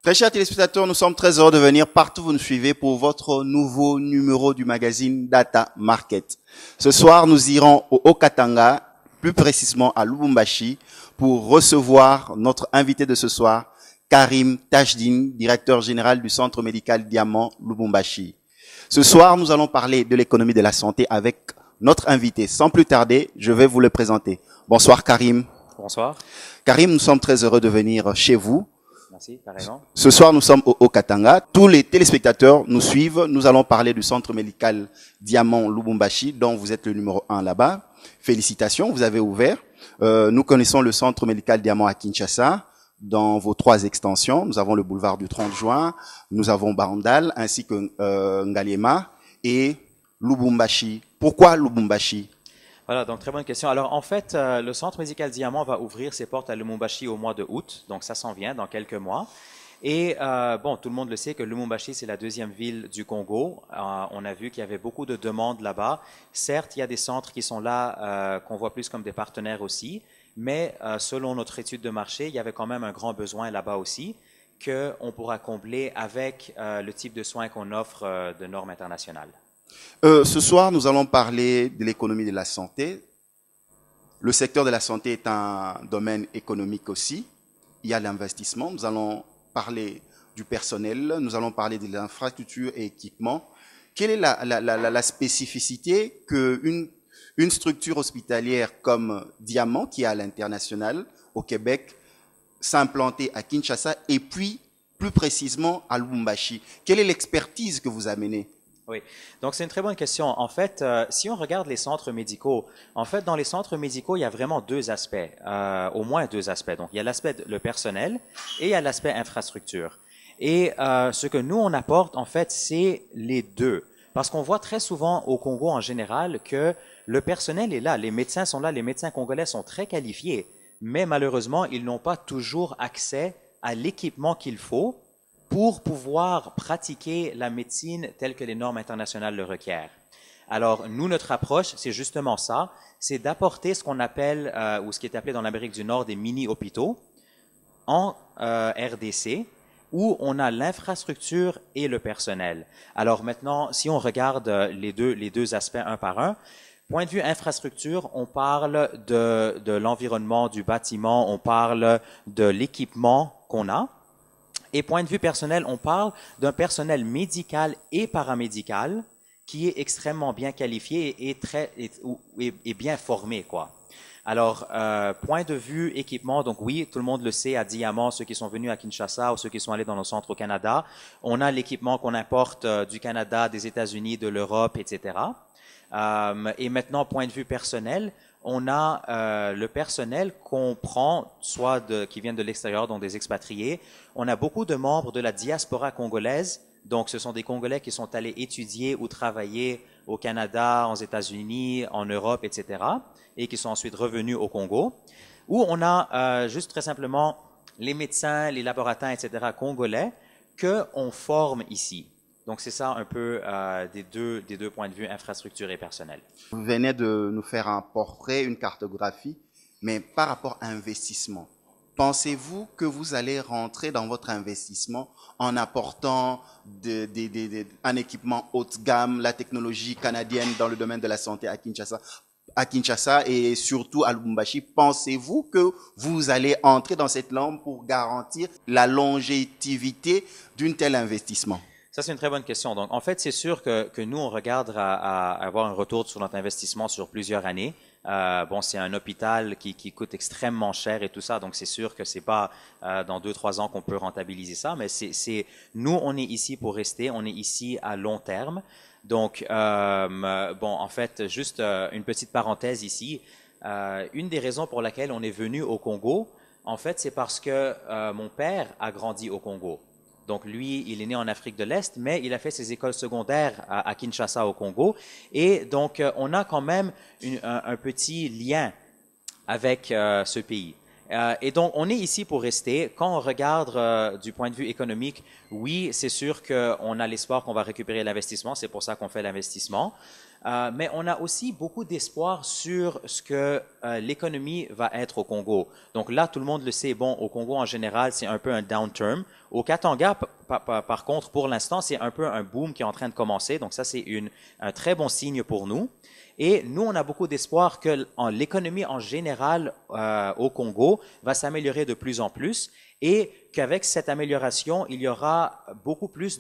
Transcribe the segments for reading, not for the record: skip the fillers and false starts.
Très chers téléspectateurs, nous sommes très heureux de venir partout où vous nous suivez pour votre nouveau numéro du magazine Data Market. Ce soir, nous irons au Haut-Katanga, plus précisément à Lubumbashi, pour recevoir notre invité de ce soir, Karim Tajdine, directeur général du Centre médical Diamant Lubumbashi. Ce soir, nous allons parler de l'économie de la santé avec notre invité. Sans plus tarder, je vais vous le présenter. Bonsoir Karim. Bonsoir. Karim, nous sommes très heureux de venir chez vous. Merci, pareillement. Ce soir, nous sommes au Haut-Katanga. Tous les téléspectateurs nous suivent. Nous allons parler du Centre médical Diamant Lubumbashi, dont vous êtes le numéro 1 là-bas. Félicitations, vous avez ouvert. Nous connaissons le Centre médical Diamant à Kinshasa, dans vos 3 extensions. Nous avons le boulevard du 30 juin, nous avons Barandal, ainsi que Ngaliema et Lubumbashi. Pourquoi Lubumbashi? Voilà, donc très bonne question. Alors en fait, le Centre médical Diamant va ouvrir ses portes à Lubumbashi au mois de août, donc ça s'en vient dans quelques mois. Et bon, tout le monde le sait que Lubumbashi, c'est la deuxième ville du Congo. On a vu qu'il y avait beaucoup de demandes là-bas. Certes, il y a des centres qui sont là, qu'on voit plus comme des partenaires aussi, mais selon notre étude de marché, il y avait quand même un grand besoin là-bas aussi qu'on pourra combler avec le type de soins qu'on offre de normes internationales. Ce soir, nous allons parler de l'économie de la santé. Le secteur de la santé est un domaine économique aussi. Il y a l'investissement. Nous allons parler du personnel. Nous allons parler de l'infrastructure et équipement. Quelle est la spécificité qu'une structure hospitalière comme Diamant, qui est à l'international, au Québec, s'implanter à Kinshasa et puis, plus précisément, à Lubumbashi? Quelle est l'expertise que vous amenez? Oui, donc c'est une très bonne question. En fait, si on regarde les centres médicaux, en fait, dans les centres médicaux, il y a vraiment 2 aspects, au moins 2 aspects. Donc, il y a l'aspect le personnel et il y a l'aspect infrastructure. Et ce que nous, on apporte, en fait, c'est les 2. Parce qu'on voit très souvent au Congo en général que le personnel est là, les médecins sont là, les médecins congolais sont très qualifiés, mais malheureusement, ils n'ont pas toujours accès à l'équipement qu'il faut pour pouvoir pratiquer la médecine telle que les normes internationales le requièrent. Alors, nous, notre approche, c'est justement ça, c'est d'apporter ce qu'on appelle, ou ce qui est appelé dans l'Amérique du Nord, des mini-hôpitaux en RDC, où on a l'infrastructure et le personnel. Alors maintenant, si on regarde les deux aspects un par un, point de vue infrastructure, on parle de l'environnement du bâtiment, on parle de l'équipement qu'on a. Et point de vue personnel, on parle d'un personnel médical et paramédical qui est extrêmement bien qualifié et bien formé, quoi. Alors, point de vue équipement, donc oui, tout le monde le sait, à Diamant, ceux qui sont venus à Kinshasa ou ceux qui sont allés dans nos centres au Canada, on a l'équipement qu'on importe du Canada, des États-Unis, de l'Europe, etc. Et maintenant, point de vue personnel, on a le personnel qu'on prend, qui viennent de l'extérieur, donc des expatriés. On a beaucoup de membres de la diaspora congolaise, donc ce sont des Congolais qui sont allés étudier ou travailler au Canada, aux États-Unis, en Europe, etc., et qui sont ensuite revenus au Congo, où on a juste très simplement les médecins, les laboratoires, etc., congolais, qu'on forme ici. Donc, c'est ça un peu des deux points de vue, infrastructure et personnel. Vous venez de nous faire un portrait, une cartographie, mais par rapport à investissement, pensez-vous que vous allez rentrer dans votre investissement en apportant un équipement haut de gamme, la technologie canadienne dans le domaine de la santé à Kinshasa et surtout à Lubumbashi? Pensez-vous que vous allez entrer dans cette norme pour garantir la longévité d'un tel investissement? Ça, c'est une très bonne question. Donc, en fait, c'est sûr que nous, on regarde à avoir un retour sur notre investissement sur plusieurs années. Bon, c'est un hôpital qui coûte extrêmement cher et tout ça, donc c'est sûr que c'est pas dans 2-3 ans qu'on peut rentabiliser ça, mais nous, on est ici pour rester, on est ici à long terme. Donc, bon, en fait, juste une petite parenthèse ici. Une des raisons pour laquelle on est venu au Congo, en fait, c'est parce que mon père a grandi au Congo. Donc, lui, il est né en Afrique de l'Est, mais il a fait ses écoles secondaires à Kinshasa, au Congo. Et donc, on a quand même un petit lien avec ce pays. Et donc, on est ici pour rester. Quand on regarde du point de vue économique, oui, c'est sûr qu'on a l'espoir qu'on va récupérer l'investissement. C'est pour ça qu'on fait l'investissement. Mais on a aussi beaucoup d'espoir sur ce que l'économie va être au Congo. Donc là, tout le monde le sait, bon, au Congo en général, c'est un peu un downturn. Au Katanga, par contre, pour l'instant, c'est un peu un boom qui est en train de commencer. Donc ça, c'est un très bon signe pour nous. Et nous, on a beaucoup d'espoir que l'économie en général au Congo va s'améliorer de plus en plus et qu'avec cette amélioration, il y aura beaucoup plus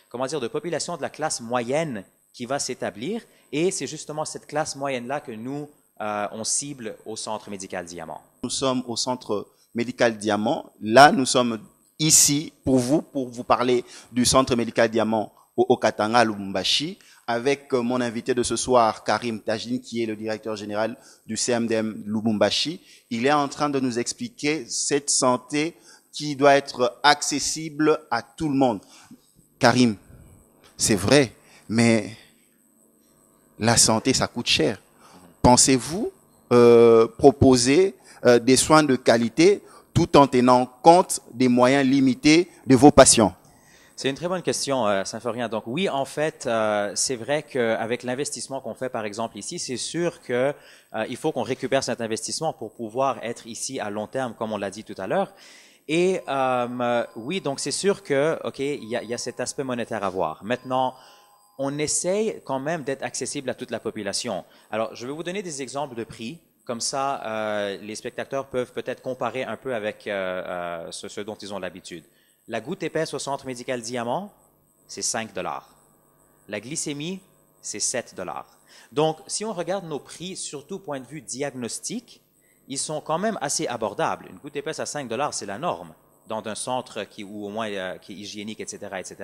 comment dire, de population de la classe moyenne qui va s'établir. Et c'est justement cette classe moyenne-là que nous, on cible au Centre médical Diamant. Nous sommes au Centre médical Diamant. Là, nous sommes ici pour vous parler du Centre médical Diamant au Katanga, à Lubumbashi, avec mon invité de ce soir, Karim Tajine, qui est le directeur général du CMDM Lubumbashi. Il est en train de nous expliquer cette santé qui doit être accessible à tout le monde. Karim, c'est vrai, mais la santé, ça coûte cher. Pensez-vous proposer des soins de qualité tout en tenant compte des moyens limités de vos patients? C'est une très bonne question, Symphorien. Donc oui, en fait, c'est vrai qu'avec l'investissement qu'on fait, par exemple, ici, c'est sûr que il faut qu'on récupère cet investissement pour pouvoir être ici à long terme, comme on l'a dit tout à l'heure. Et oui, donc c'est sûr que, OK, il y a cet aspect monétaire à voir. Maintenant, on essaye quand même d'être accessible à toute la population. Alors, je vais vous donner des exemples de prix. Comme ça, les spectateurs peuvent peut-être comparer un peu avec ce dont ils ont l'habitude. La goutte épaisse au Centre médical Diamant, c'est 5 $. La glycémie, c'est 7 $. Donc, si on regarde nos prix, surtout point de vue diagnostic, ils sont quand même assez abordables. Une goutte épaisse à 5 $, c'est la norme dans un centre ou au moins qui est hygiénique, etc., etc.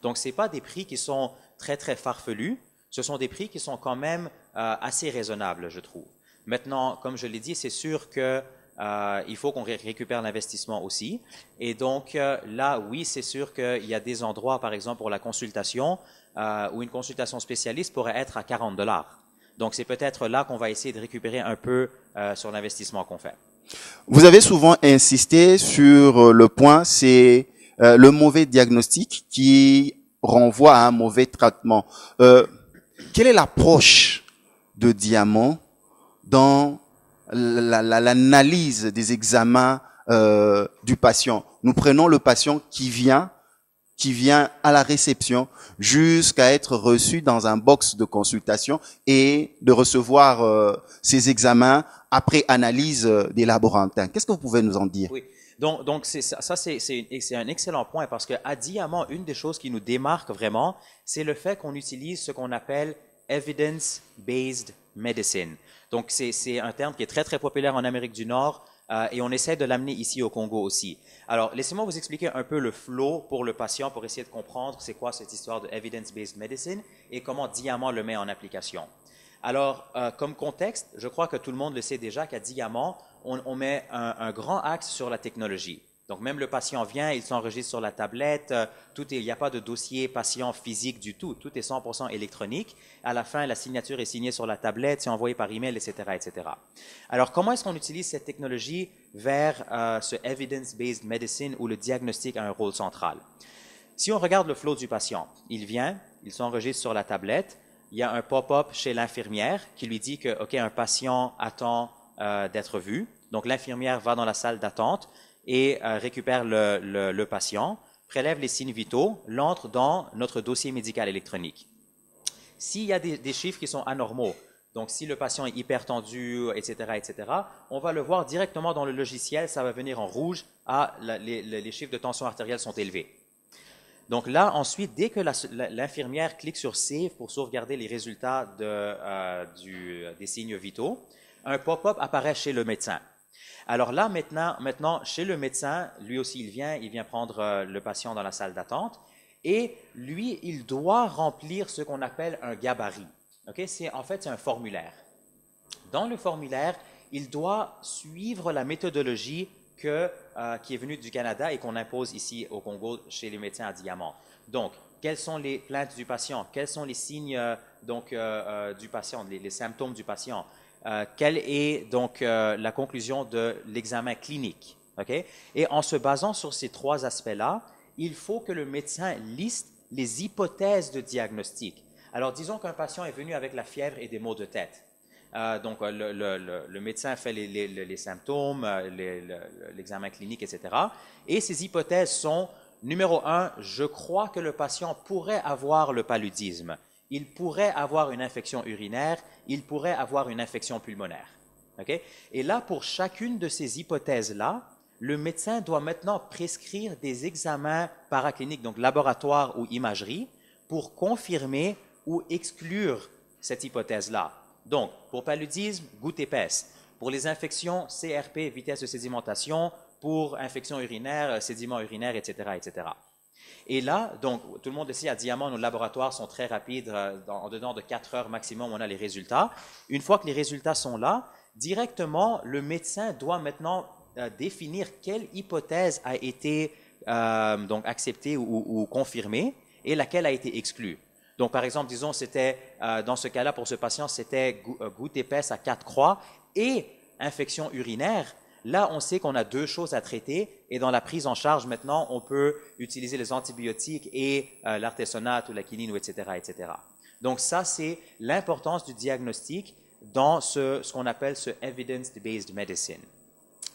Donc, ce n'est pas des prix qui sont très, très farfelus. Ce sont des prix qui sont quand même assez raisonnables, je trouve. Maintenant, comme je l'ai dit, c'est sûr que il faut qu'on récupère l'investissement aussi. Et donc, là, oui, c'est sûr qu'il y a des endroits, par exemple, pour la consultation, où une consultation spécialiste pourrait être à 40 $. Donc, c'est peut-être là qu'on va essayer de récupérer un peu sur l'investissement qu'on fait. Vous avez souvent insisté sur le point, c'est le mauvais diagnostic qui renvoie à un mauvais traitement. Quelle est l'approche de Diamant dans l'analyse des examens du patient? Nous prenons le patient qui vient à la réception jusqu'à être reçu dans un box de consultation et de recevoir ses examens après analyse des laborantins. Qu'est-ce que vous pouvez nous en dire? Oui. Donc c'est un excellent point parce qu'à Diamant, une des choses qui nous démarque vraiment, c'est le fait qu'on utilise ce qu'on appelle evidence-based medicine. Donc c'est un terme qui est très très populaire en Amérique du Nord et on essaie de l'amener ici au Congo aussi. Alors laissez-moi vous expliquer un peu le flow pour le patient pour essayer de comprendre c'est quoi cette histoire de evidence-based medicine et comment Diamant le met en application. Alors, comme contexte, je crois que tout le monde le sait déjà qu'à Diamant, on met un grand axe sur la technologie. Donc, même le patient vient, il s'enregistre sur la tablette, il n'y a pas de dossier patient physique du tout, tout est 100% électronique. À la fin, la signature est signée sur la tablette, c'est envoyé par email, etc., etc. Alors, comment est-ce qu'on utilise cette technologie vers ce evidence-based medicine où le diagnostic a un rôle central? Si on regarde le flow du patient, il vient, il s'enregistre sur la tablette, il y a un pop-up chez l'infirmière qui lui dit que, OK, un patient attend d'être vu. Donc, l'infirmière va dans la salle d'attente et récupère le patient, prélève les signes vitaux, l'entre dans notre dossier médical électronique. S'il y a des chiffres qui sont anormaux, donc si le patient est hypertendu, etc., etc., on va le voir directement dans le logiciel, ça va venir en rouge, les chiffres de tension artérielle sont élevés. Donc là, ensuite, dès que l'infirmière clique sur Save pour sauvegarder les résultats des signes vitaux, un pop-up apparaît chez le médecin. Alors là, maintenant, chez le médecin, lui aussi, il vient prendre le patient dans la salle d'attente et lui, il doit remplir ce qu'on appelle un gabarit. Okay? En fait, c'est un formulaire. Dans le formulaire, il doit suivre la méthodologie qui est venue du Canada et qu'on impose ici au Congo chez les médecins à Diamant. Donc, quelles sont les plaintes du patient? Quels sont les signes du patient, les symptômes du patient? Quelle est donc la conclusion de l'examen clinique? Okay? Et en se basant sur ces trois aspects-là, il faut que le médecin liste les hypothèses de diagnostic. Alors, disons qu'un patient est venu avec la fièvre et des maux de tête. Donc, le médecin fait les symptômes, l'examen clinique, etc. Et ces hypothèses sont, numéro un, je crois que le patient pourrait avoir le paludisme. Il pourrait avoir une infection urinaire, il pourrait avoir une infection pulmonaire. Okay? Et là, pour chacune de ces hypothèses-là, le médecin doit maintenant prescrire des examens paracliniques, donc laboratoire ou imagerie, pour confirmer ou exclure cette hypothèse-là. Donc, pour paludisme, goutte épaisse. Pour les infections, CRP, vitesse de sédimentation. Pour infection urinaire, sédiments urinaires, etc., etc. Et là, donc, tout le monde ici à Diamant, nos laboratoires sont très rapides. En dedans de 4 heures maximum, on a les résultats. Une fois que les résultats sont là, directement, le médecin doit maintenant définir quelle hypothèse a été donc acceptée ou confirmée et laquelle a été exclue. Donc, par exemple, disons, c'était, dans ce cas-là, pour ce patient, c'était goutte épaisse à 4 croix et infection urinaire. Là, on sait qu'on a 2 choses à traiter et dans la prise en charge, maintenant, on peut utiliser les antibiotiques et l'artésonate ou la quinine, etc., etc. Donc, ça, c'est l'importance du diagnostic dans ce qu'on appelle ce evidence-based medicine.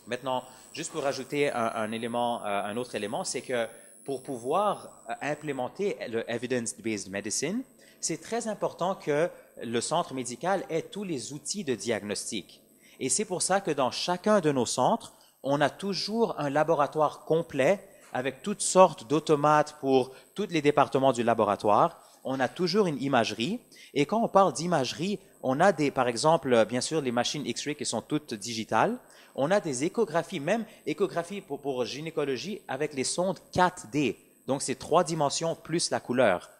Maintenant, juste pour ajouter un autre élément, c'est que pour pouvoir implémenter le evidence-based medicine, c'est très important que le centre médical ait tous les outils de diagnostic. Et c'est pour ça que dans chacun de nos centres, on a toujours un laboratoire complet avec toutes sortes d'automates pour tous les départements du laboratoire. On a toujours une imagerie. Et quand on parle d'imagerie, on a par exemple, bien sûr, les machines X-ray qui sont toutes digitales. On a des échographies, même échographies pour gynécologie avec les sondes 4D. Donc, c'est 3 dimensions plus la couleur.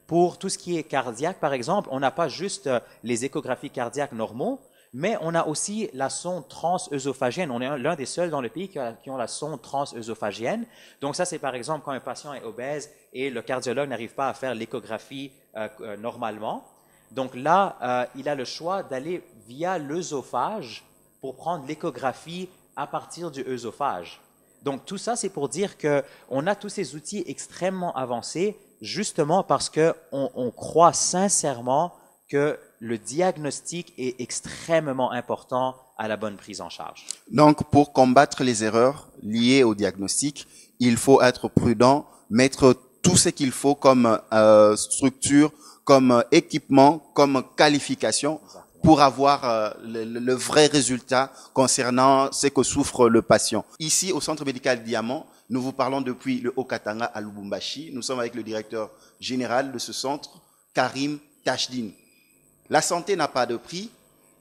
Pour tout ce qui est cardiaque, par exemple, on n'a pas juste les échographies cardiaques normaux, mais on a aussi la sonde transœsophagienne. On est l'un des seuls dans le pays qui ont la sonde transœsophagienne. Donc, ça, c'est par exemple quand un patient est obèse et le cardiologue n'arrive pas à faire l'échographie normalement. Donc là, il a le choix d'aller via l'œsophage pour prendre l'échographie à partir du œsophage. Donc, tout ça, c'est pour dire qu'on a tous ces outils extrêmement avancés, justement parce qu'on croit sincèrement que le diagnostic est extrêmement important à la bonne prise en charge. Donc, pour combattre les erreurs liées au diagnostic, il faut être prudent, mettre tout ce qu'il faut comme structure, comme équipement, comme qualification pour avoir le vrai résultat concernant ce que souffre le patient. Ici, au Centre médical Diamant, nous vous parlons depuis le Haut-Katanga à Lubumbashi. Nous sommes avec le directeur général de ce centre, Karim Tashdine. La santé n'a pas de prix.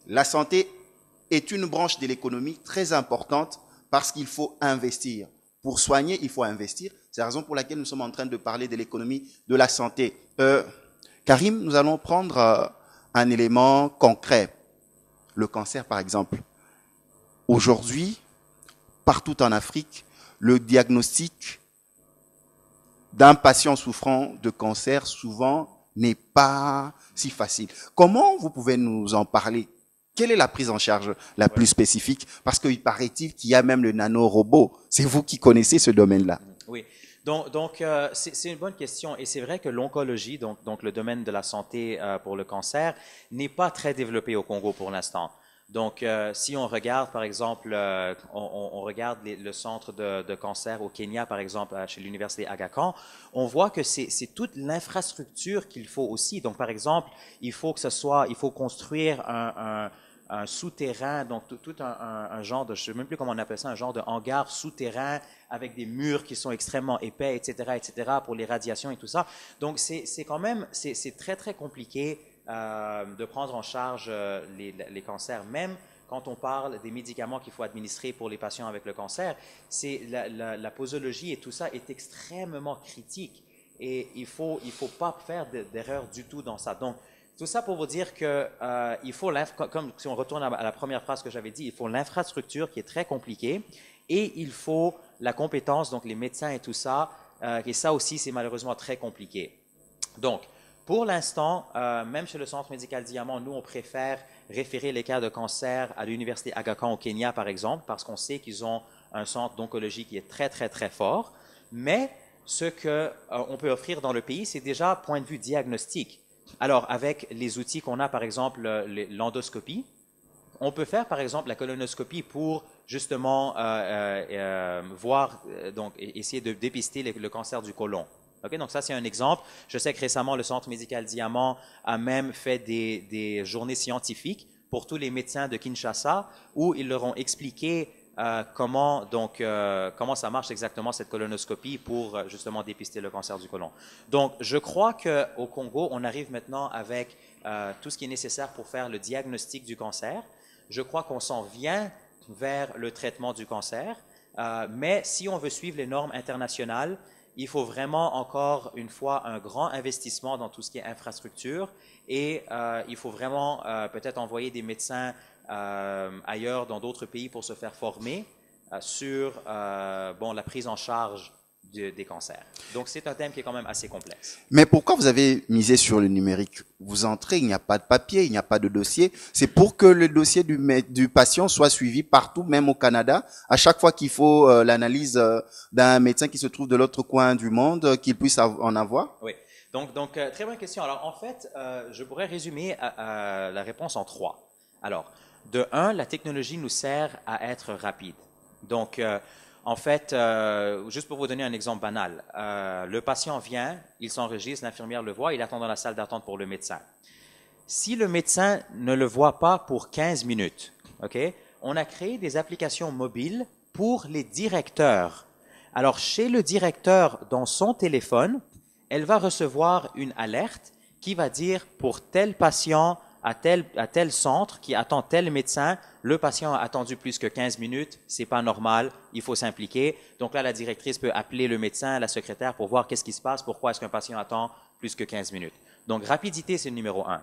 La santé est une branche de l'économie très importante parce qu'il faut investir. Pour soigner, il faut investir. C'est la raison pour laquelle nous sommes en train de parler de l'économie de la santé. Karim, nous allons prendre un élément concret. Le cancer, par exemple. Aujourd'hui, partout en Afrique, le diagnostic d'un patient souffrant de cancer, souvent, n'est pas si facile. Comment vous pouvez nous en parler? Quelle est la prise en charge la plus spécifique? Parce qu'il paraît-il qu'il y a même le nanorobot. C'est vous qui connaissez ce domaine-là. Oui. Donc c'est une bonne question et c'est vrai que l'oncologie, donc le domaine de la santé pour le cancer, n'est pas très développé au Congo pour l'instant. Donc, si on regarde, par exemple, on regarde le centre de cancer au Kenya, par exemple, chez l'université Aga Khan, on voit que c'est toute l'infrastructure qu'il faut aussi. Donc, par exemple, il faut construire un souterrain, donc tout un genre de, je ne sais même plus comment on appelle ça, un genre de hangar souterrain avec des murs qui sont extrêmement épais, etc., pour les radiations et tout ça. Donc, c'est quand même, c'est très, très compliqué de prendre en charge les cancers, même quand on parle des médicaments qu'il faut administrer pour les patients avec le cancer, la posologie et tout ça est extrêmement critique et il faut pas faire d'erreur du tout dans ça. Donc, tout ça pour vous dire que il faut, comme si on retourne à la première phrase que j'avais dit, il faut l'infrastructure qui est très compliquée et il faut la compétence, donc les médecins et tout ça, et ça aussi c'est malheureusement très compliqué. Donc, pour l'instant, même chez le Centre médical Diamant, nous, on préfère référer les cas de cancer à l'université Aga Khan au Kenya, par exemple, parce qu'on sait qu'ils ont un centre d'oncologie qui est très, très, très fort. Mais ce qu'on peut offrir dans le pays, c'est déjà point de vue diagnostique. Alors, avec les outils qu'on a, par exemple, l'endoscopie, on peut faire, par exemple, la colonoscopie pour justement voir, donc essayer de dépister le cancer du côlon. Okay, donc ça, c'est un exemple. Je sais que récemment, le Centre médical Diamant a même fait des journées scientifiques pour tous les médecins de Kinshasa où ils leur ont expliqué comment ça marche exactement cette colonoscopie pour justement dépister le cancer du côlon. Donc, je crois qu'au Congo, on arrive maintenant avec tout ce qui est nécessaire pour faire le diagnostic du cancer. Je crois qu'on s'en vient vers le traitement du cancer, mais si on veut suivre les normes internationales, il faut vraiment, encore une fois, un grand investissement dans tout ce qui est infrastructure et il faut vraiment peut-être envoyer des médecins ailleurs, dans d'autres pays, pour se faire former sur la prise en charge des cancers. Donc, c'est un thème qui est quand même assez complexe. Mais pourquoi vous avez misé sur le numérique? Vous entrez, il n'y a pas de papier, il n'y a pas de dossier. C'est pour que le dossier du patient soit suivi partout, même au Canada. À chaque fois qu'il faut l'analyse d'un médecin qui se trouve de l'autre coin du monde, qu'il puisse en avoir? Oui. Donc très bonne question. Alors, en fait, je pourrais résumer la réponse en 3. Alors, de 1, la technologie nous sert à être rapide. Donc, en fait, juste pour vous donner un exemple banal, le patient vient, il s'enregistre, l'infirmière le voit, il attend dans la salle d'attente pour le médecin. Si le médecin ne le voit pas pour 15 minutes, okay, on a créé des applications mobiles pour les directeurs. Alors, chez le directeur, dans son téléphone, elle va recevoir une alerte qui va dire pour tel patient, à tel centre qui attend tel médecin, le patient a attendu plus que 15 minutes, c'est pas normal, il faut s'impliquer. Donc là, la directrice peut appeler le médecin, la secrétaire pour voir qu'est-ce qui se passe, pourquoi est-ce qu'un patient attend plus que 15 minutes. Donc, rapidité, c'est le numéro 1.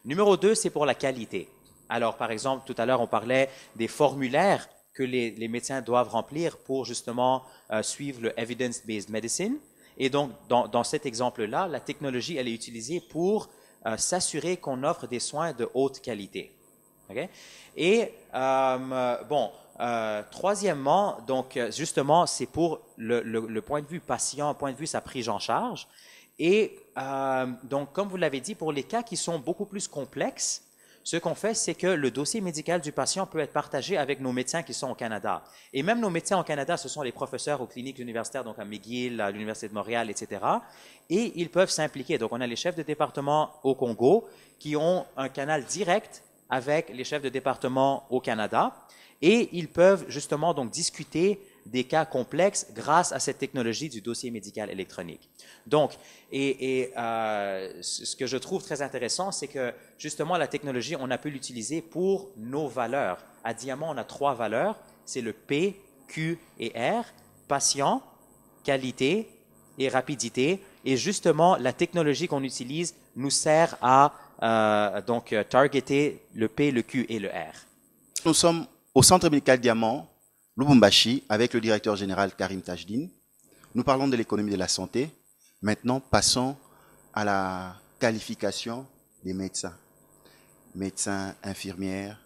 Numéro 2, c'est pour la qualité. Alors, par exemple, tout à l'heure, on parlait des formulaires que les médecins doivent remplir pour justement suivre le evidence-based medicine. Et donc, dans cet exemple-là, la technologie, elle est utilisée pour s'assurer qu'on offre des soins de haute qualité. Okay? Et troisièmement, donc justement, c'est pour le point de vue patient, point de vue sa prise en charge. Et donc, comme vous l'avez dit, pour les cas qui sont beaucoup plus complexes, ce qu'on fait, c'est que le dossier médical du patient peut être partagé avec nos médecins qui sont au Canada. Et même nos médecins au Canada, ce sont les professeurs aux cliniques universitaires, donc à McGill, à l'Université de Montréal, etc. Et ils peuvent s'impliquer. Donc, on a les chefs de département au Congo qui ont un canal direct avec les chefs de département au Canada. Et ils peuvent justement donc discuter des cas complexes grâce à cette technologie du dossier médical électronique. Donc, ce que je trouve très intéressant, c'est que justement la technologie, on a pu l'utiliser pour nos valeurs. À Diamant, on a 3 valeurs, c'est le P, Q et R, patient, qualité et rapidité. Et justement, la technologie qu'on utilise nous sert à targeter le P, le Q et le R. Nous sommes au Centre médical Diamant, Lubumbashi, avec le directeur général Karim Tajdine. Nous parlons de l'économie de la santé. Maintenant, passons à la qualification des médecins. Médecins, infirmières,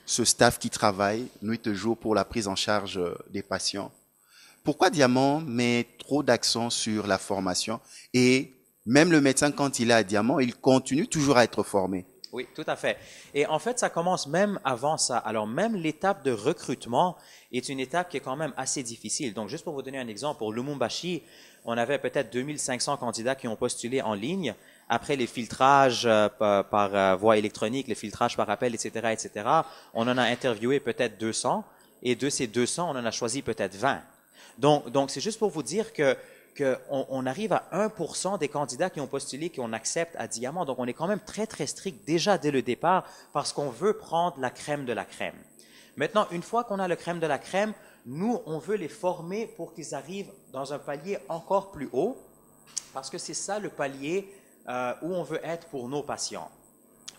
ce staff qui travaille nuit et jour pour la prise en charge des patients. Pourquoi Diamant met trop d'accent sur la formation? Et même le médecin, quand il est à Diamant, il continue toujours à être formé. Oui, tout à fait. Et en fait, ça commence même avant ça. Alors, même l'étape de recrutement est une étape qui est quand même assez difficile. Donc, juste pour vous donner un exemple, pour Lubumbashi, on avait peut-être 2500 candidats qui ont postulé en ligne. Après les filtrages par voie électronique, les filtrages par appel, etc., on en a interviewé peut-être 200. Et de ces 200, on en a choisi peut-être 20. Donc c'est juste pour vous dire qu'on arrive à 1% des candidats qui ont postulé, qu'on accepte à Diamant. Donc, on est quand même très, très strict déjà dès le départ parce qu'on veut prendre la crème de la crème. Maintenant, une fois qu'on a le crème de la crème, nous, on veut les former pour qu'ils arrivent dans un palier encore plus haut parce que c'est ça le palier où on veut être pour nos patients.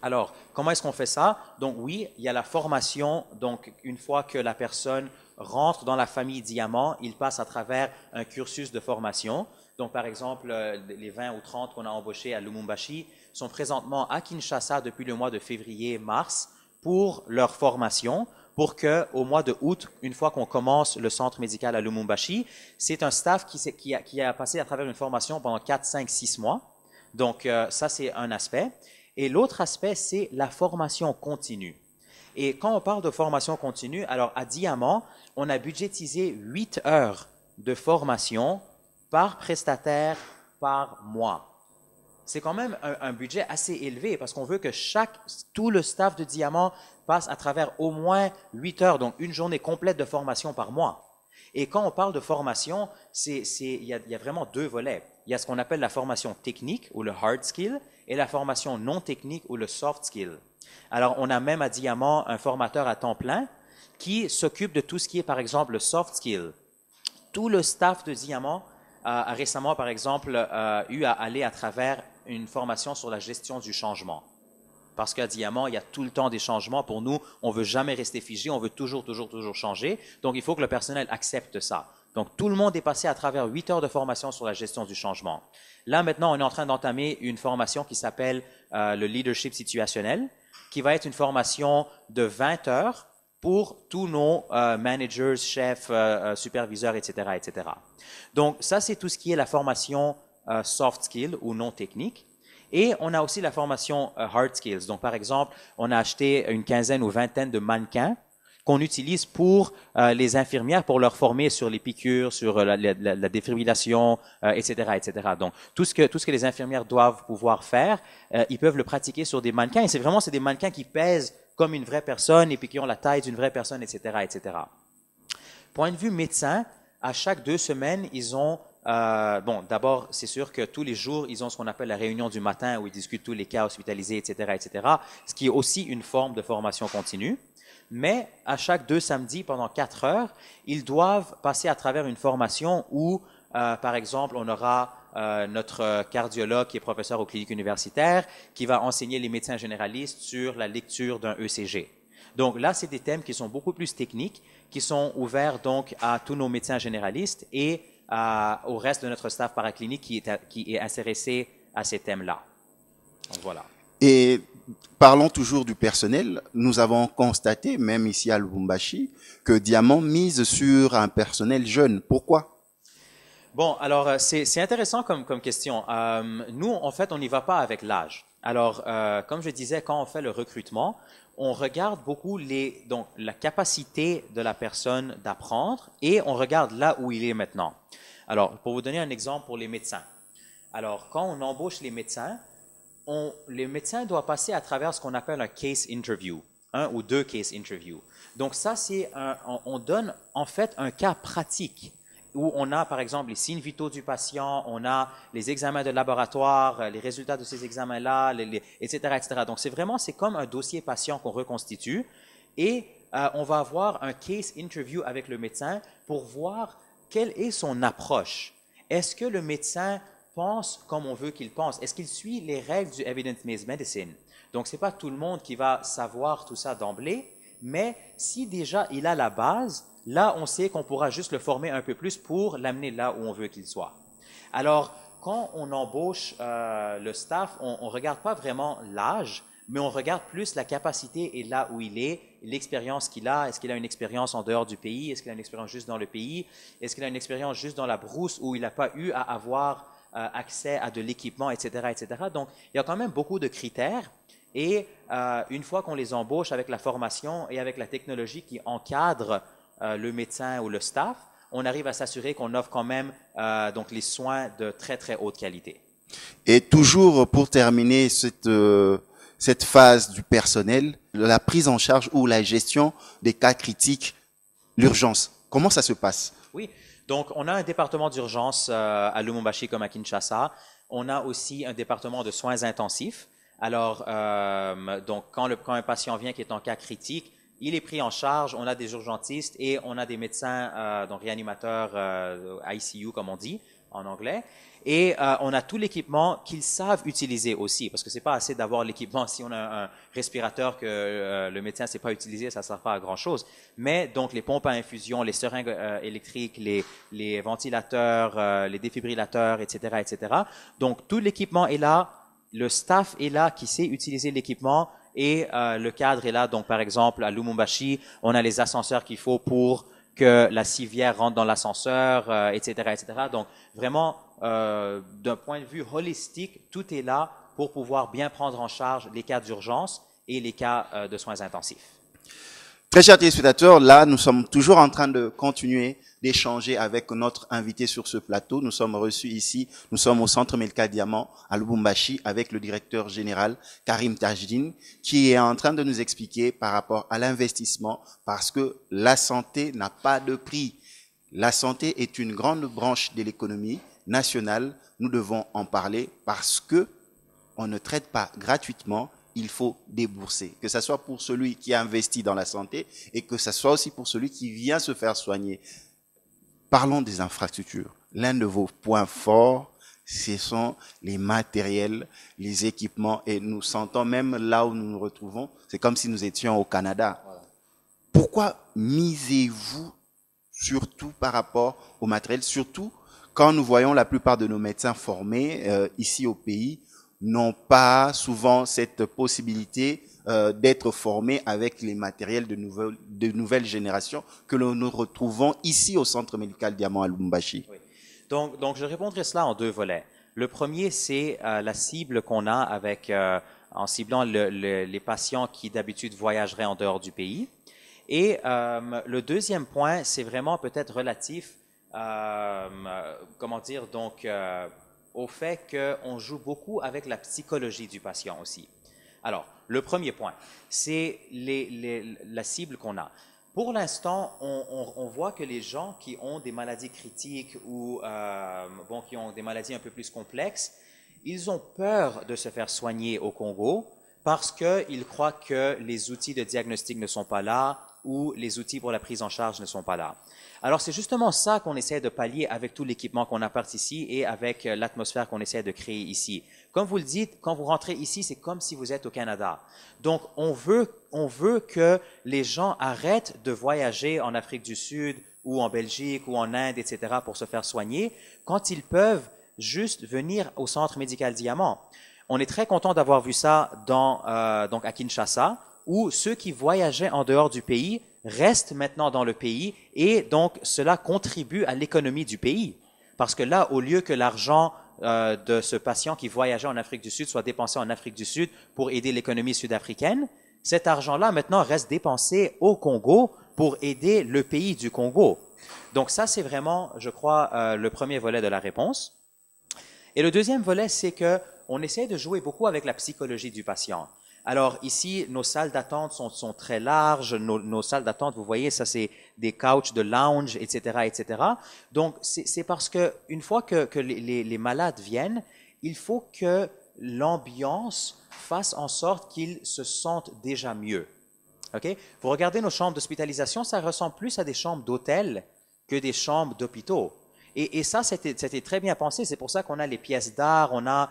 Alors, comment est-ce qu'on fait ça? Donc, oui, il y a la formation. Donc, une fois que la personne rentre dans la famille Diamant, il passe à travers un cursus de formation. Donc, par exemple, les 20 ou 30 qu'on a embauchés à Lubumbashi sont présentement à Kinshasa depuis le mois de février-mars pour leur formation, pour qu'au mois de août, une fois qu'on commence le centre médical à Lubumbashi, c'est un staff qui a passé à travers une formation pendant 4, 5, 6 mois. Donc, ça, c'est un aspect. Et l'autre aspect, c'est la formation continue. Et quand on parle de formation continue, alors à Diamant, on a budgétisé 8 heures de formation par prestataire par mois. C'est quand même un budget assez élevé parce qu'on veut que tout le staff de Diamant passe à travers au moins 8 heures, donc une journée complète de formation par mois. Et quand on parle de formation, il y a vraiment deux volets. Il y a ce qu'on appelle la formation technique ou le hard skill et la formation non technique ou le soft skill. Alors, on a même à Diamant un formateur à temps plein qui s'occupe de tout ce qui est, par exemple, le soft skill. Tout le staff de Diamant a récemment, par exemple, eu à aller à travers une formation sur la gestion du changement. Parce qu'à Diamant, il y a tout le temps des changements. Pour nous, on ne veut jamais rester figé, on veut toujours changer. Donc, il faut que le personnel accepte ça. Donc, tout le monde est passé à travers 8 heures de formation sur la gestion du changement. Là, maintenant, on est en train d'entamer une formation qui s'appelle le leadership situationnel, qui va être une formation de 20 heures pour tous nos managers, chefs, superviseurs, etc., etc. Donc, ça, c'est tout ce qui est la formation soft skill ou non technique. Et on a aussi la formation hard skills. Donc, par exemple, on a acheté une quinzaine ou vingtaine de mannequins qu'on utilise pour les infirmières pour leur former sur les piqûres, sur la défibrillation, etc., etc. Donc, tout ce que les infirmières doivent pouvoir faire, ils peuvent le pratiquer sur des mannequins. Et c'est des mannequins qui pèsent comme une vraie personne et puis qui ont la taille d'une vraie personne, etc., etc. Point de vue médecin, à chaque 2 semaines, ils ont bon, d'abord, c'est sûr que tous les jours, ils ont ce qu'on appelle la réunion du matin où ils discutent tous les cas hospitalisés, etc., etc., ce qui est aussi une forme de formation continue. Mais à chaque 2 samedis, pendant 4 heures, ils doivent passer à travers une formation où, par exemple, on aura notre cardiologue qui est professeur aux cliniques universitaires qui va enseigner les médecins généralistes sur la lecture d'un ECG. Donc là, c'est des thèmes qui sont beaucoup plus techniques, qui sont ouverts donc à tous nos médecins généralistes et au reste de notre staff paraclinique qui est intéressé à ces thèmes-là. Donc voilà. Et parlons toujours du personnel. Nous avons constaté, même ici à Lubumbashi, que Diamant mise sur un personnel jeune. Pourquoi? Bon, alors c'est intéressant comme question. Nous, en fait, on n'y va pas avec l'âge. Alors, comme je disais, quand on fait le recrutement, on regarde beaucoup donc la capacité de la personne d'apprendre et on regarde là où il est maintenant. Alors, pour vous donner un exemple pour les médecins. Alors, quand on embauche les médecins doivent passer à travers ce qu'on appelle un case interview, 1 ou 2 case interviews. Donc ça, on donne en fait un cas pratique où on a par exemple les signes vitaux du patient, on a les examens de laboratoire, les résultats de ces examens-là, etc., etc. Donc c'est comme un dossier patient qu'on reconstitue et on va avoir un case interview avec le médecin pour voir quelle est son approche. Est-ce que le médecin pense comme on veut qu'il pense? Est-ce qu'il suit les règles du evidence-based medicine? Donc, ce n'est pas tout le monde qui va savoir tout ça d'emblée, mais si déjà il a la base, là, on sait qu'on pourra juste le former un peu plus pour l'amener là où on veut qu'il soit. Alors, quand on embauche le staff, on ne regarde pas vraiment l'âge, mais on regarde plus la capacité et là où il est, l'expérience qu'il a. Est-ce qu'il a une expérience en dehors du pays? Est-ce qu'il a une expérience juste dans le pays? Est-ce qu'il a une expérience juste dans la brousse où il n'a pas eu à avoir accès à de l'équipement, etc., etc. Donc, il y a quand même beaucoup de critères. Et une fois qu'on les embauche avec la formation et avec la technologie qui encadre le médecin ou le staff, on arrive à s'assurer qu'on offre quand même donc les soins de très, très haute qualité. Et toujours pour terminer cette phase du personnel, la prise en charge ou la gestion des cas critiques, l'urgence, comment ça se passe? Oui, donc on a un département d'urgence à Lubumbashi comme à Kinshasa. On a aussi un département de soins intensifs. Alors, donc quand un patient vient qui est en cas critique, il est pris en charge, on a des urgentistes et on a des médecins, donc réanimateurs ICU comme on dit en anglais. Et on a tout l'équipement qu'ils savent utiliser aussi, parce que c'est pas assez d'avoir l'équipement. Si on a un respirateur que le médecin ne sait pas utiliser, ça ne sert pas à grand-chose. Mais donc les pompes à infusion, les seringues électriques, les ventilateurs, les défibrillateurs, etc., etc. Donc tout l'équipement est là, le staff est là qui sait utiliser l'équipement et le cadre est là. Donc par exemple à Lubumbashi, on a les ascenseurs qu'il faut pour que la civière rentre dans l'ascenseur, etc., etc. Donc vraiment, d'un point de vue holistique, tout est là pour pouvoir bien prendre en charge les cas d'urgence et les cas de soins intensifs. Très chers téléspectateurs, là, nous sommes toujours en train de continuer d'échanger avec notre invité sur ce plateau. Nous sommes reçus ici, nous sommes au Centre Melka Diamant à Lubumbashi avec le directeur général Karim Tajdine qui est en train de nous expliquer par rapport à l'investissement parce que la santé n'a pas de prix. La santé est une grande branche de l'économie nationale. Nous devons en parler parce que on ne traite pas gratuitement. Il faut débourser, que ce soit pour celui qui a investi dans la santé et que ce soit aussi pour celui qui vient se faire soigner. Parlons des infrastructures. L'un de vos points forts, ce sont les matériels, les équipements et nous sentons même là où nous nous retrouvons, c'est comme si nous étions au Canada. Voilà. Pourquoi misez-vous surtout par rapport au matériel, surtout quand nous voyons la plupart de nos médecins formés ici au pays n'ont pas souvent cette possibilité d'être formés avec les matériels de nouvelles générations que nous retrouvons ici au Centre Médical Diamant à Lubumbashi. Oui. Donc, je répondrai cela en deux volets. Le premier, c'est la cible qu'on a avec, en ciblant les patients qui d'habitude voyageraient en dehors du pays. Et le deuxième point, c'est vraiment peut-être relatif, comment dire, donc au fait qu'on joue beaucoup avec la psychologie du patient aussi. Alors, le premier point, c'est la cible qu'on a. Pour l'instant, on voit que les gens qui ont des maladies critiques ou qui ont des maladies un peu plus complexes, ils ont peur de se faire soigner au Congo parce qu'ils croient que les outils de diagnostic ne sont pas là ou les outils pour la prise en charge ne sont pas là. Alors, c'est justement ça qu'on essaie de pallier avec tout l'équipement qu'on apporte ici et avec l'atmosphère qu'on essaie de créer ici. Comme vous le dites, quand vous rentrez ici, c'est comme si vous êtes au Canada. Donc, on veut que les gens arrêtent de voyager en Afrique du Sud ou en Belgique ou en Inde, etc., pour se faire soigner, quand ils peuvent juste venir au Centre Médical Diamant. On est très content d'avoir vu ça donc à Kinshasa, où ceux qui voyageaient en dehors du pays restent maintenant dans le pays et donc cela contribue à l'économie du pays. Parce que là, au lieu que l'argent de ce patient qui voyageait en Afrique du Sud soit dépensé en Afrique du Sud pour aider l'économie sud-africaine, cet argent-là maintenant reste dépensé au Congo pour aider le pays du Congo. Donc ça, c'est vraiment, je crois, le premier volet de la réponse. Et le deuxième volet, c'est qu'on essaie de jouer beaucoup avec la psychologie du patient. Alors ici, nos salles d'attente sont très larges. Nos salles d'attente, vous voyez, ça c'est des couches de lounge, etc., etc. Donc c'est parce que une fois que les malades viennent, il faut que l'ambiance fasse en sorte qu'ils se sentent déjà mieux. Ok? Vous regardez nos chambres d'hospitalisation, ça ressemble plus à des chambres d'hôtel que des chambres d'hôpitaux. Et ça, c'était très bien pensé. C'est pour ça qu'on a les pièces d'art, on a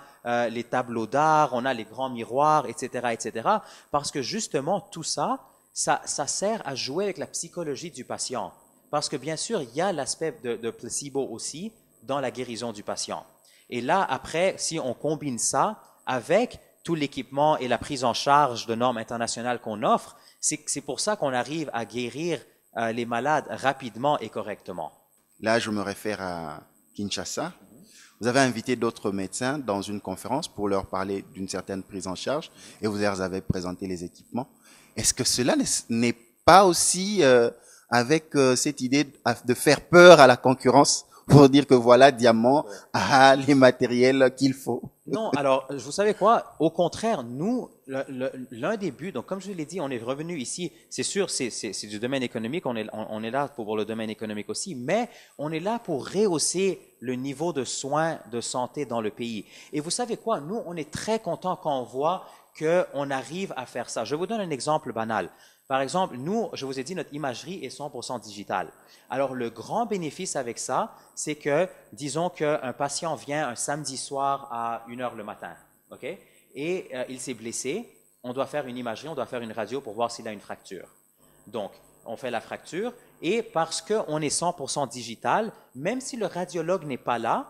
les tableaux d'art, on a les grands miroirs, etc., etc. Parce que justement, tout ça, ça sert à jouer avec la psychologie du patient. Parce que bien sûr, il y a l'aspect de placebo aussi dans la guérison du patient. Et là, après, si on combine ça avec tout l'équipement et la prise en charge de normes internationales qu'on offre, c'est pour ça qu'on arrive à guérir les malades rapidement et correctement. Là, je me réfère à Kinshasa. Vous avez invité d'autres médecins dans une conférence pour leur parler d'une certaine prise en charge et vous leur avez présenté les équipements. Est-ce que cela n'est pas aussi avec cette idée de faire peur à la concurrence pour dire que voilà, Diamant a les matériels qu'il faut? Non, alors, vous savez quoi? Au contraire, nous, l'un des buts, donc comme je l'ai dit, on est revenu ici, c'est sûr, c'est du domaine économique, on est là pour le domaine économique aussi, mais on est là pour rehausser le niveau de soins de santé dans le pays. Et vous savez quoi? Nous, on est très contents quand on voit qu'on arrive à faire ça. Je vous donne un exemple banal. Par exemple, nous, je vous ai dit, notre imagerie est 100% digitale. Alors, le grand bénéfice avec ça, c'est que, disons qu'un patient vient un samedi soir à 1h le matin, ok? Et il s'est blessé, on doit faire une imagerie, on doit faire une radio pour voir s'il a une fracture. Donc, on fait la fracture et parce qu'on est 100% digital, même si le radiologue n'est pas là,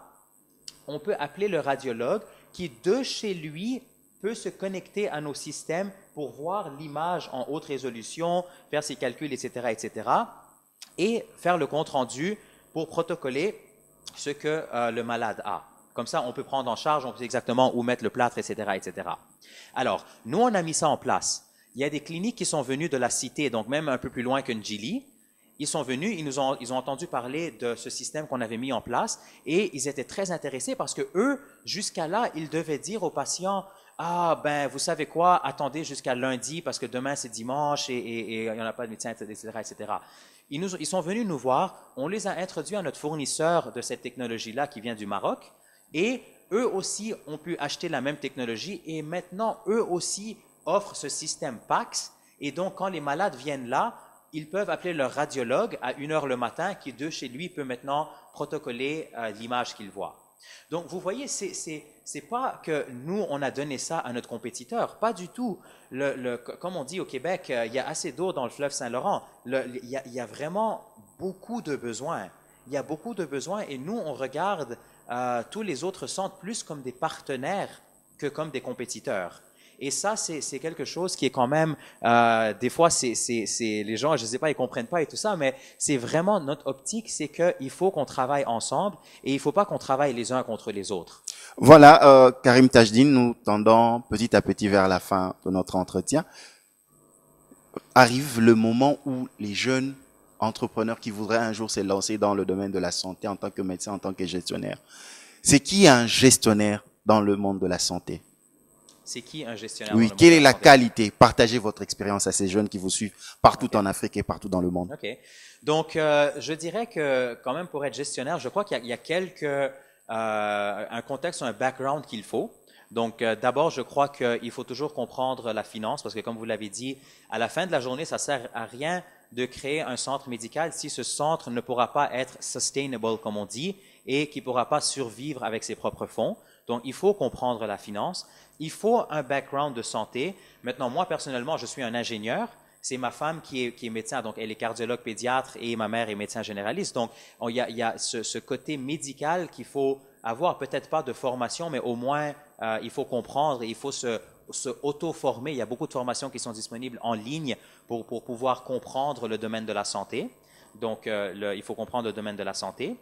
on peut appeler le radiologue qui, de chez lui, peut se connecter à nos systèmes pour voir l'image en haute résolution, faire ses calculs, etc., etc., et faire le compte-rendu pour protocoler ce que le malade a. Comme ça, on peut prendre en charge, on sait exactement où mettre le plâtre, etc., etc. Alors, nous, on a mis ça en place. Il y a des cliniques qui sont venues de la cité, donc même un peu plus loin que Njili. Ils sont venus, ils ont entendu parler de ce système qu'on avait mis en place et ils étaient très intéressés parce que eux, jusqu'à là, ils devaient dire aux patients, ah, ben, vous savez quoi, attendez jusqu'à lundi parce que demain c'est dimanche et il n'y en a pas de médecin, etc., etc. Ils sont venus nous voir, on les a introduits à notre fournisseur de cette technologie-là qui vient du Maroc et eux aussi ont pu acheter la même technologie et maintenant, eux aussi offrent ce système PACS et donc quand les malades viennent là, ils peuvent appeler leur radiologue à 1 heure le matin qui, de chez lui, peut maintenant protocoler l'image qu'il voit. Donc, vous voyez, c'est pas que nous, on a donné ça à notre compétiteur. Pas du tout. Comme on dit au Québec, il y a assez d'eau dans le fleuve Saint-Laurent. Il y a vraiment beaucoup de besoins. Il y a beaucoup de besoins et nous, on regarde tous les autres centres plus comme des partenaires que comme des compétiteurs. Et ça, c'est quelque chose qui est quand même, des fois, les gens, je ne sais pas, ils ne comprennent pas et tout ça, mais c'est vraiment notre optique, c'est qu'il faut qu'on travaille ensemble et il ne faut pas qu'on travaille les uns contre les autres. Voilà, Karim Tajdine, nous tendons petit à petit vers la fin de notre entretien. Arrive le moment où les jeunes entrepreneurs qui voudraient un jour se lancer dans le domaine de la santé en tant que médecin, en tant que gestionnaire. C'est qui un gestionnaire dans le monde de la santé? C'est qui un gestionnaire? Oui, quelle est la qualité? Partagez votre expérience à ces jeunes qui vous suivent partout en Afrique et partout dans le monde. OK. Donc, je dirais que quand même pour être gestionnaire, je crois qu'il y a un contexte, un background qu'il faut. Donc, d'abord, je crois qu'il faut toujours comprendre la finance parce que comme vous l'avez dit, à la fin de la journée, ça sert à rien de créer un centre médical si ce centre ne pourra pas être sustainable, comme on dit, et qui ne pourra pas survivre avec ses propres fonds. Donc, il faut comprendre la finance. Il faut un background de santé. Maintenant, moi, personnellement, je suis un ingénieur. C'est ma femme qui est médecin, donc elle est cardiologue pédiatre et ma mère est médecin généraliste. Donc, il y a ce côté médical qu'il faut avoir, peut-être pas de formation, mais au moins, il faut comprendre et il faut se auto-former. Il y a beaucoup de formations qui sont disponibles en ligne pour pouvoir comprendre le domaine de la santé. Donc, il faut comprendre le domaine de la santé.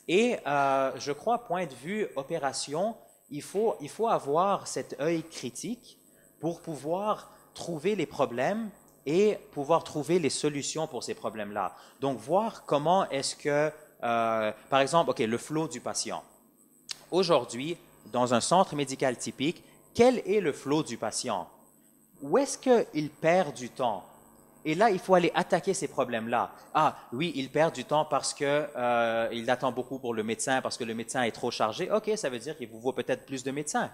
Et je crois, point de vue opération, il faut avoir cet œil critique pour pouvoir trouver les problèmes et pouvoir trouver les solutions pour ces problèmes-là. Donc, voir comment est-ce que, par exemple, OK, le flow du patient. Aujourd'hui, dans un centre médical typique, quel est le flow du patient? Où est-ce qu'il perd du temps? Et là, il faut aller attaquer ces problèmes-là. Ah, oui, il perd du temps parce que il attend beaucoup pour le médecin, parce que le médecin est trop chargé. OK, ça veut dire qu'il vous vaut peut-être plus de médecins.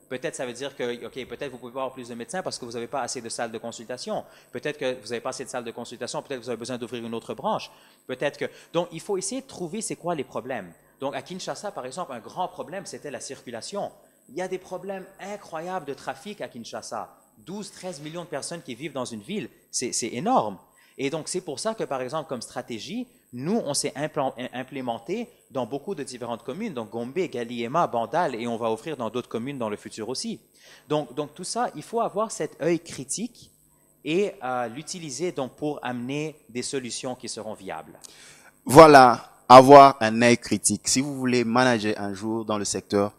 Peut-être ça veut dire que, OK, peut-être vous pouvez pas avoir plus de médecins parce que vous n'avez pas assez de salles de consultation. Peut-être que vous n'avez pas assez de salles de consultation. Peut-être que vous avez besoin d'ouvrir une autre branche. Peut-être que... Donc, il faut essayer de trouver c'est quoi les problèmes. Donc, à Kinshasa, par exemple, un grand problème, c'était la circulation. Il y a des problèmes incroyables de trafic à Kinshasa. 12-13 millions de personnes qui vivent dans une ville, c'est énorme. Et donc, c'est pour ça que, par exemple, comme stratégie, nous, on s'est implémenté dans beaucoup de différentes communes, donc Gombe, Galiema, Bandal, et on va offrir dans d'autres communes dans le futur aussi. Donc tout ça, il faut avoir cet œil critique et l'utiliser donc pour amener des solutions qui seront viables. Voilà, avoir un œil critique. Si vous voulez manager un jour dans le secteur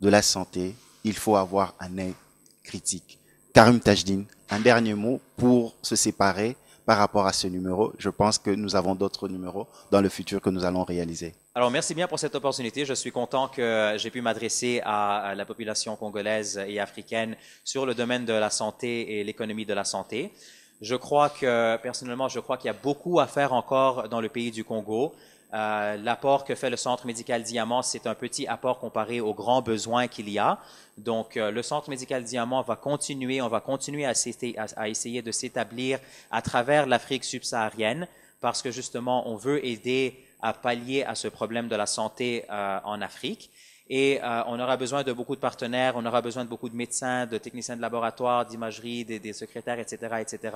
de la santé, il faut avoir un œil critique. Karim Tajdine, un dernier mot pour se séparer par rapport à ce numéro. Je pense que nous avons d'autres numéros dans le futur que nous allons réaliser. Alors, merci bien pour cette opportunité. Je suis content que j'ai pu m'adresser à la population congolaise et africaine sur le domaine de la santé et l'économie de la santé. Je crois que, personnellement, je crois qu'il y a beaucoup à faire encore dans le pays du Congo. L'apport que fait le Centre médical Diamant, c'est un petit apport comparé aux grands besoins qu'il y a. Donc, le Centre médical Diamant va continuer, on va continuer à essayer de s'établir à travers l'Afrique subsaharienne parce que justement, on veut aider à pallier à ce problème de la santé en Afrique. Et on aura besoin de beaucoup de partenaires, on aura besoin de beaucoup de médecins, de techniciens de laboratoire, d'imagerie, des secrétaires, etc., etc.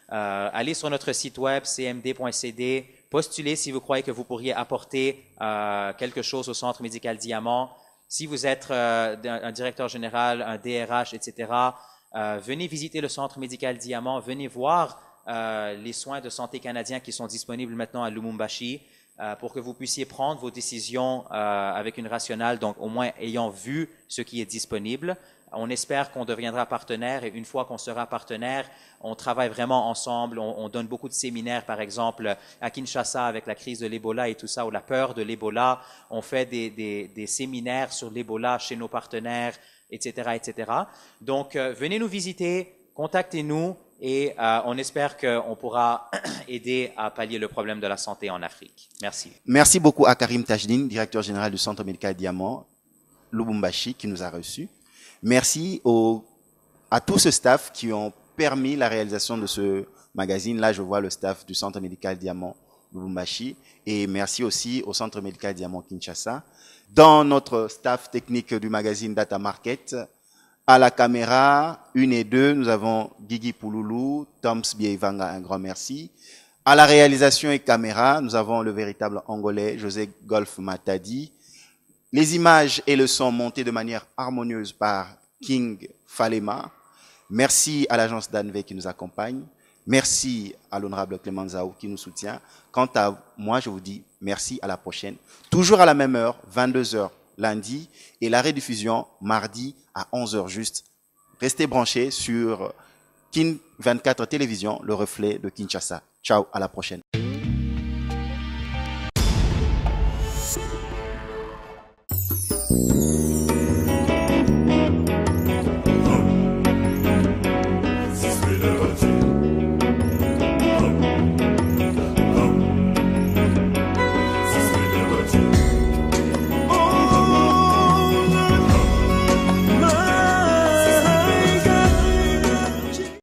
Allez sur notre site web cmd.cd, postulez si vous croyez que vous pourriez apporter quelque chose au Centre médical Diamant. Si vous êtes un directeur général, un DRH, etc., venez visiter le Centre médical Diamant, venez voir les soins de santé canadiens qui sont disponibles maintenant à Lubumbashi. pour que vous puissiez prendre vos décisions avec une rationale, donc au moins ayant vu ce qui est disponible. On espère qu'on deviendra partenaire et une fois qu'on sera partenaire, on travaille vraiment ensemble. On donne beaucoup de séminaires, par exemple, à Kinshasa avec la crise de l'Ebola et tout ça, ou la peur de l'Ebola. On fait des séminaires sur l'Ebola chez nos partenaires, etc., etc. Donc, venez nous visiter, contactez-nous et on espère qu'on pourra aider à pallier le problème de la santé en Afrique. Merci. Merci beaucoup à Karim Tajdine, directeur général du Centre médical Diamant, Lubumbashi, qui nous a reçus. Merci à tout ce staff qui ont permis la réalisation de ce magazine. Là, je vois le staff du Centre médical Diamant Lubumbashi. Et merci aussi au Centre médical Diamant Kinshasa. Dans notre staff technique du magazine Data Market, à la caméra 1 et 2, nous avons Guigui Pouloulou, Toms Bievanga, un grand merci. À la réalisation et caméra, nous avons le véritable Angolais, José Golf Matadi. Les images et le son montés de manière harmonieuse par King Falema. Merci à l'agence d'Anve qui nous accompagne. Merci à l'honorable Clément Zao qui nous soutient. Quant à moi, je vous dis merci, à la prochaine. Toujours à la même heure, 22h lundi, et la rediffusion mardi à 11h juste. Restez branchés sur Kin 24 Télévision, le reflet de Kinshasa. Ciao, à la prochaine.